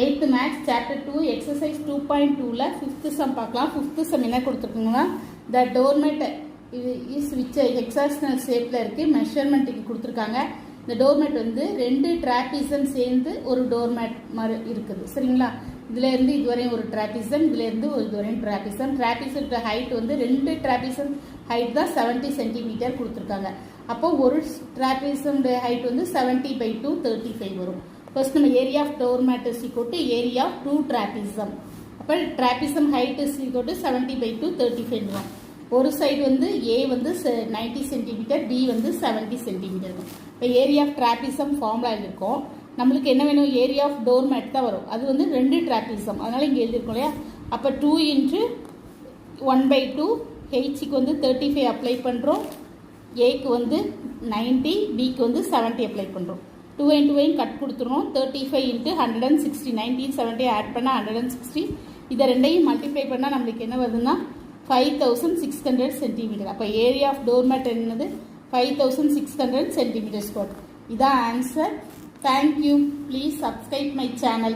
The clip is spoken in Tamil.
8th Maths Chapter 2 Exercise 2.2ல 5th sum பார்க்கலாம். 5th sum என்ன கொடுத்துருக்குங்கன்னா, the doormat is which hexagonal shapeல இருக்கு. மெஷர்மெண்ட்டுக்கு கொடுத்துருக்காங்க. இந்த டோர்மேட் வந்து 2 ட்ராபிசம் சேர்ந்து ஒரு டோர்மேட் மாதிரி இருக்குது. சரிங்களா? இதுல இருந்து இதுவரையும் ஒரு ட்ராபிசம், இதுல இருந்து இதுவரையும் ட்ராபிசம். ட்ராபிசத்தோட ஹைட் வந்து 2 ட்ராபிசம் ஹைட் தான் 70 சென்டிமீட்டர் கொடுத்துருக்காங்க. அப்போ ஒரு ட்ராபிசம் ஹைட் வந்து 70/2 35 வரும். ஃபர்ஸ்ட் நம்ம area of doormat is equal to area of 2 trapezium. அப்போ trapezium height is equal to 70/2 35 வரும். ஒரு சைடு வந்து ஏ வந்து 90 சென்டிமீட்டர், பி வந்து 70 சென்டிமீட்டர் இருக்கும். இப்போ ஏரியா ஆஃப் ட்ராபிசம் ஃபார்முலா இருக்கும். நம்மளுக்கு என்ன வேணும்? ஏரியா ஆஃப் டோர்மேட் தான் வரும். அது வந்து 2 ட்ராபிசம், அதனால இங்கே எழுதிருக்கோம் இல்லையா? அப்போ 2 × 1/2, ஹெச்க்கு வந்து 35 அப்ளை பண்ணுறோம், ஏக்கு வந்து 90, பிக்கு வந்து 70 அப்ளை பண்ணுறோம். 2 × 2 கட் கொடுத்துருவோம். 35 × 160, 19 70 ஆட் பண்ணால் 160. இதை ரெண்டையும் மல்டிப்ளை பண்ணால் நம்மளுக்கு என்ன வருதுன்னா 5600 சென்டிமீட்டர். அப்போ ஏரியா ஆஃப் டோர்மேட் என்னது? 5600 சென்டிமீட்டர் ஸ்கொயர். இதான் answer. Thank you. Please subscribe my channel.